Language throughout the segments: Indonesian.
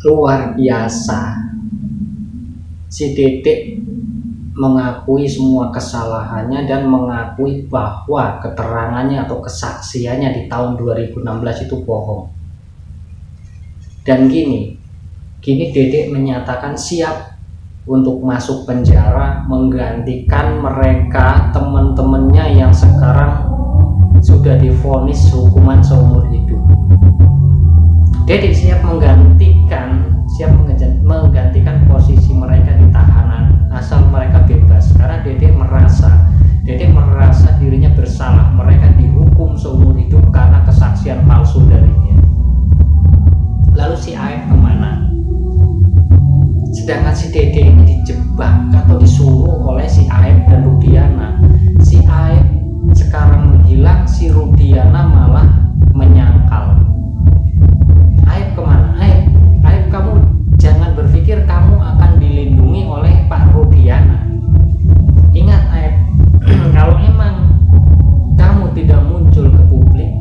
luar biasa. Si Dedek mengakui semua kesalahannya dan mengakui bahwa keterangannya atau kesaksiannya di tahun 2016 itu bohong. Dan gini Dedek menyatakan siap untuk masuk penjara menggantikan mereka, teman-temannya yang sekarang sudah divonis hukuman seumur hidup. Dedek siap menggantikan posisi mereka di tahanan asal mereka bebas, karena Dedek merasa dirinya bersalah. Mereka dihukum seumur hidup karena kesaksian palsu darinya. Lalu si Aep kemana? Sedangkan si Dedek ini dijebak atau disuruh oleh si Aep dan Rudiana. Si Aep sekarang menghilang, si Rudiana malah menyangkal. Aep kemana? Aep, kamu jangan berpikir kamu akan dilindungi oleh Pak Rudiana. Ingat Aep, kalau emang kamu tidak muncul ke publik,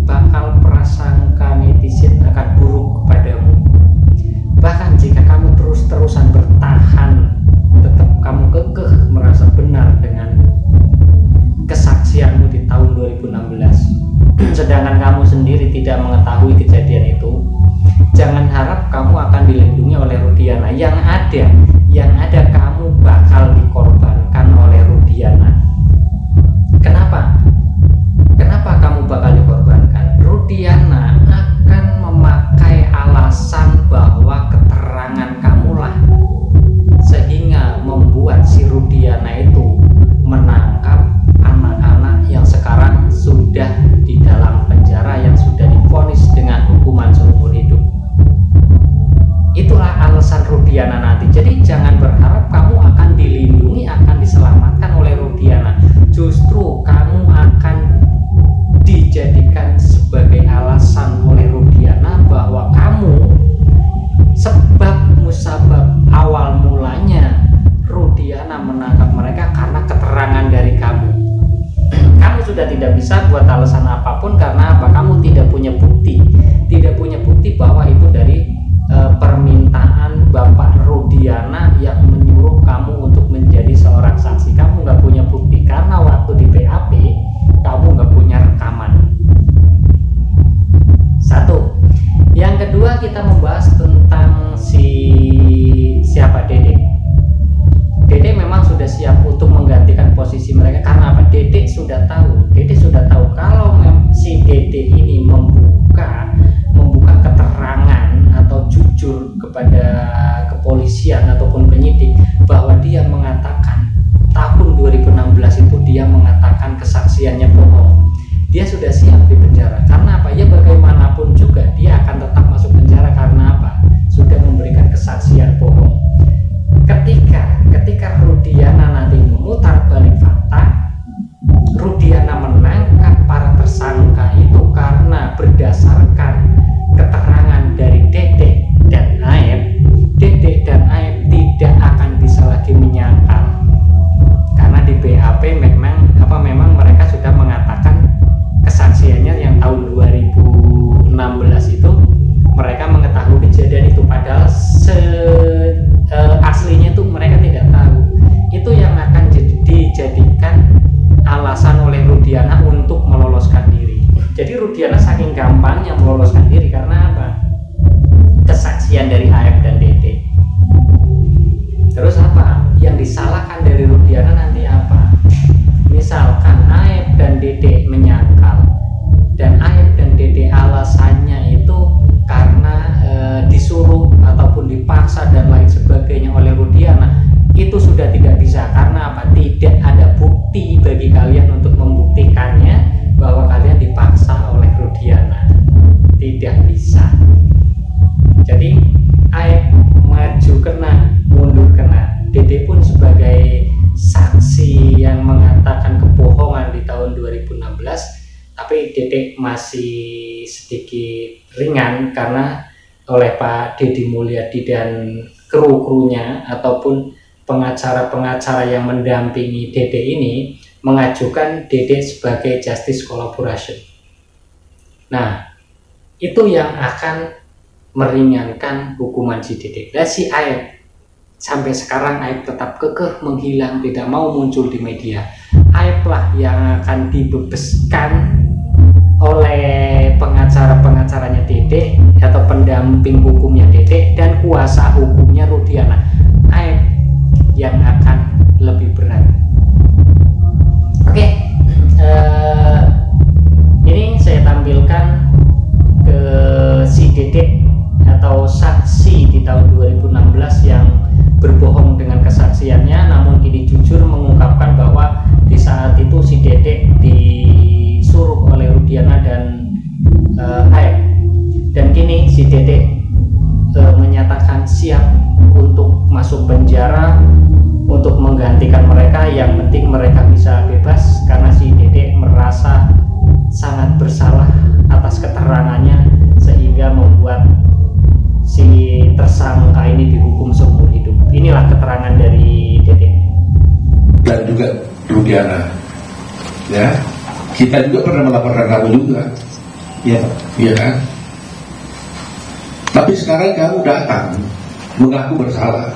bakal prasangka netizen akan buruk kepadamu. Bahkan jika kamu terus-terusan bertahan, tetap kamu kekeh merasa benar dengan kesaksianmu di tahun 2016, sedangkan kamu sendiri tidak mengetahui kejadian itu, jangan harap kamu akan dilindungi oleh Rudiana. Yang ada kamu bakal dikorbankan oleh Rudiana. Kenapa kamu bakal dikorbankan? Rudiana akan memakai alasan bahwa keterangan kamulah sehingga membuat si Rudiana itu menangkap anak-anak yang sekarang sudah di dalam penjara, yang sudah divonis dengan hukuman seumur hidup. Itulah alasan Rudiana nanti. Jadi jangan berharap kamu akan dilindungi, akan diselamatkan oleh Rudiana. Justru kamu akan dijadikan sebagai alasan oleh Rudiana bahwa kamu sebab musabab awal mulanya Rudiana menangkap mereka karena keterangan dari kamu. Kamu sudah tidak bisa buat alasan apapun, karena apa? Kamu tidak punya bukti bahwa itu dari permintaan Bapak Rudiana yang menyuruh kamu untuk menjadi seorang saksi. Kamu nggak punya bukti karena waktu di BAP kamu nggak punya rekaman. Satu. Yang kedua, kita membahas tentang siapa Dedek. Dedek memang sudah siap untuk menggantikan posisi mereka. Karena apa? Dedek sudah tahu kalau si Dedek ini membuka keterangan atau jujur kepada kepolisian ataupun penyidik bahwa dia mengatakan tahun 2016 itu dia mengatakan kesaksiannya bohong. Dia sudah siap di penjara. Karena apa? Ya bagaimanapun juga dia akan tetap masuk penjara. Karena apa? Sudah memberikan kesaksian bohong. Ketika Rudiana nanti memutar balik fakta, Rudiana menangkap para tersangka itu karena berdasarkan keterangan dari Dedek dan Aep. Dedek dan Aep tidak akan bisa lagi menyangkal, karena di BAP memang mereka sudah mengatakan kesaksiannya yang tahun 2016 itu mereka mengetahui kejadian itu, padahal aslinya itu mereka tidak tahu. Itu yang akan dijadikan alasan oleh Rudiana untuk meloloskan diri. Jadi Rudiana saking gampangnya meloloskan diri karena apa? Kesaksian dari Aep dan Dedek. Terus apa? Yang disalahkan dari Rudiana nanti apa? Misalkan Aep dan Dedek menyangkal, dan Aep dan Dedek alasannya itu karena disuruh ataupun dipaksa dan lain sebagainya oleh Rudiana, itu sudah tidak bisa. Karena apa? Tidak ada bukti bagi kalian untuk membuktikannya bahwa kalian dipaksa oleh Rudiana. Tidak bisa. Jadi Aep maju kena, mundur kena. Dedek pun sebagai saksi yang mengatakan kebohongan di tahun 2016, tapi Dedek masih sedikit ringan karena oleh Pak Deddy Mulyadi dan kru-krunya ataupun pengacara-pengacara yang mendampingi Dedek ini mengajukan Dedek sebagai justice collaboration. Nah, itu yang akan meringankan hukuman si Dedek. Dan si Aep sampai sekarang Aep tetap kekeh menghilang, tidak mau muncul di media. Aep lah yang akan dibebaskan oleh pengacaranya Dedek atau pendamping hukumnya Dedek dan kuasa hukumnya Rudiana. Aep yang akan lebih berat. Oke, ini saya tampilkan ke si Dedek atau saksi di tahun 2016 yang berbohong dengan kesaksiannya, namun kini jujur mengungkapkan bahwa di saat itu si Dedek disuruh oleh Rudiana dan Aep, dan kini si Dedek menyatakan siap untuk masuk penjara untuk menggantikan mereka. Yang penting mereka bisa bebas, karena si Dedek merasa sangat bersalah atas keterangannya sehingga membuat si tersangka ini dihukum seumur hidup. Inilah keterangan dari Dedek dan juga Rudiana. Ya, kita juga pernah melaporkan kamu juga. Ya, iya kan? Tapi sekarang kamu datang mengaku bersalah.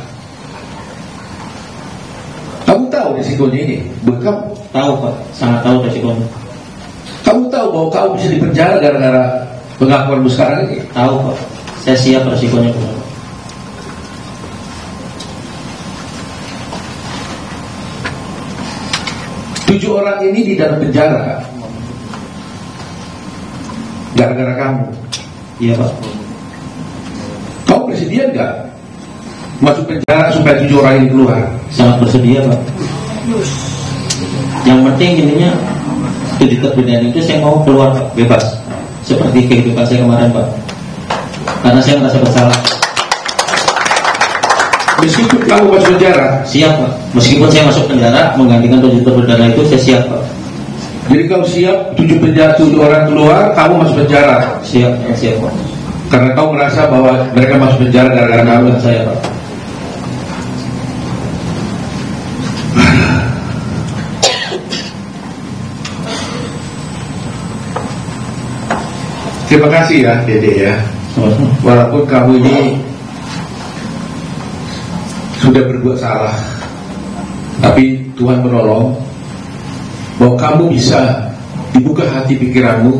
Kamu tahu risikonya ini? Kamu tahu Pak, sangat tahu risikonya. Kamu tahu bahwa kamu bisa dipenjara gara-gara pengakuanmu sekarang ini? Tahu Pak, saya siap risikonya Pak. 7 orang ini di dalam penjara gara-gara kamu. Iya Pak. Kamu bersedia nggak masuk penjara supaya 7 orang ini keluar? Sangat bersedia Pak. Yang penting intinya di kebenaran itu saya mau keluar Pak, bebas seperti kehidupan saya kemarin Pak, karena saya merasa bersalah. Meskipun kamu masuk penjara, siap Pak. Meskipun saya masuk penjara menggantikan 7 terpidana itu, saya siap Pak. Jadi kau siap 7 orang keluar, kamu masuk penjara? Siap, siap Pak. Karena kau merasa bahwa mereka masuk penjara gara-gara kamu? Saya Pak. Terima kasih ya Dede ya. Walaupun kamu ini sudah berbuat salah, tapi Tuhan menolong bahwa kamu bisa dibuka hati pikiranmu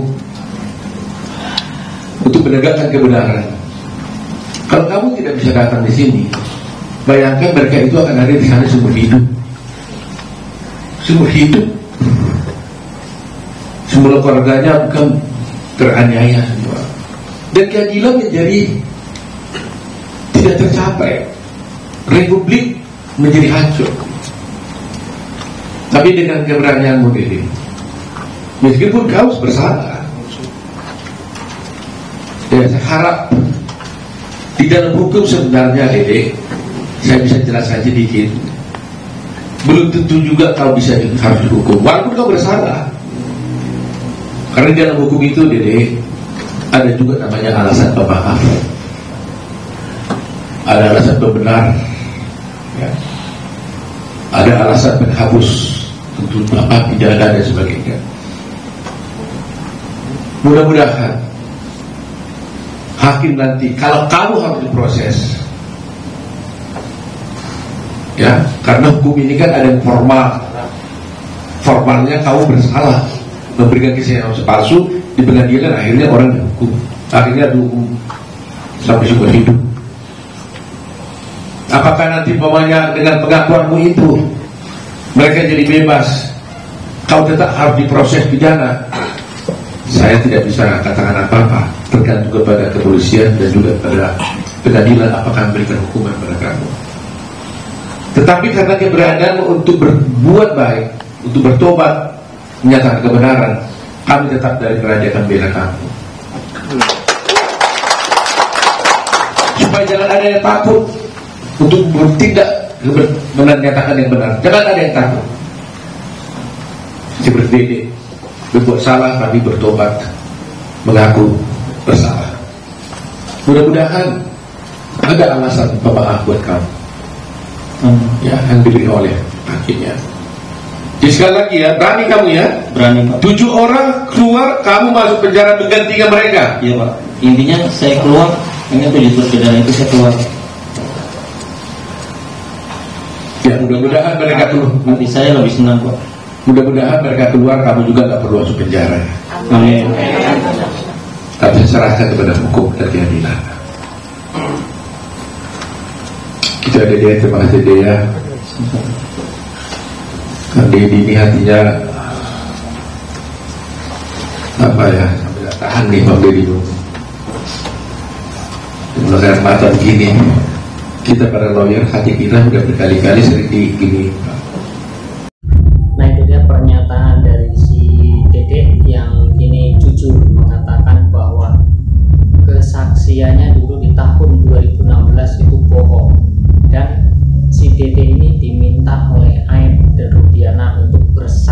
untuk menegakkan kebenaran. Kalau kamu tidak bisa datang di sini, bayangkan mereka itu akan ada di sana seumur hidup. Seumur hidup. Semua keluarganya bukan teraniaya semua. Dan keadilan menjadi tidak tercapai. Republik menjadi hancur. Tapi dengan keberanianmu ini, meskipun kau bersalah, ya saya harap di dalam hukum sebenarnya Dede, saya bisa jelaskan sedikit. Belum tentu juga kau bisa harus dihukum, walaupun kau bersalah. Karena di dalam hukum itu Dede, ada juga namanya alasan pemaaf, ada alasan pembenar, ya. Ada alasan penghapus untuk apa pidana dan sebagainya. Mudah-mudahan hakim nanti, kalau kamu harus diproses, ya, karena hukum ini kan ada yang formal. Formalnya kamu bersalah, memberikan kesaksian palsu di pengadilan, akhirnya orang dihukum, akhirnya dihukum sampai seumur hidup. Apakah nanti pokoknya dengan pengakuanmu itu mereka jadi bebas, kau tetap harus diproses pidana? Saya tidak bisa katakan apa-apa, tergantung kepada kepolisian dan juga pada pengadilan apakah memberikan hukuman pada kamu. Tetapi karena keberadaan untuk berbuat baik, untuk bertobat, menyatakan kebenaran, kami tetap dari kerajaan bela kamu. Supaya jangan ada yang takut untuk bertindak menyatakan yang benar. Jangan ada yang takut. Seperti Dede, berbuat salah tapi bertobat, mengaku bersalah. Mudah-mudahan ada alasan pemaaf buat kamu, ya, yang diberikan oleh hakimnya. Jadi sekali lagi ya, berani kamu ya? Berani Pak. 7 orang keluar, kamu masuk penjara menggantikan mereka? Iya Pak. Intinya saya keluar Ini 7 tahun pidana itu saya keluar. Ya mudah-mudahan mereka keluar. Nanti saya lebih senang Pak. Mudah-mudahan mereka keluar, kamu juga nggak perlu masuk penjara. Amin. Tapi serahkan kepada hukum dan keadilan. Kita ada dia, terima kasih dia. Karena ini hatinya apa ya? Tahan nih Bang Deddy dulu. Dengan mata begini, kita para lawyer hati kita sudah berkali-kali sering digini. Nah itu dia pernyataan dari si Dede yang kini jujur mengatakan bahwa kesaksiannya dulu di tahun 2016 itu bohong, dan si Dede ini diminta oleh Aib dan Rudiana untuk bersaksi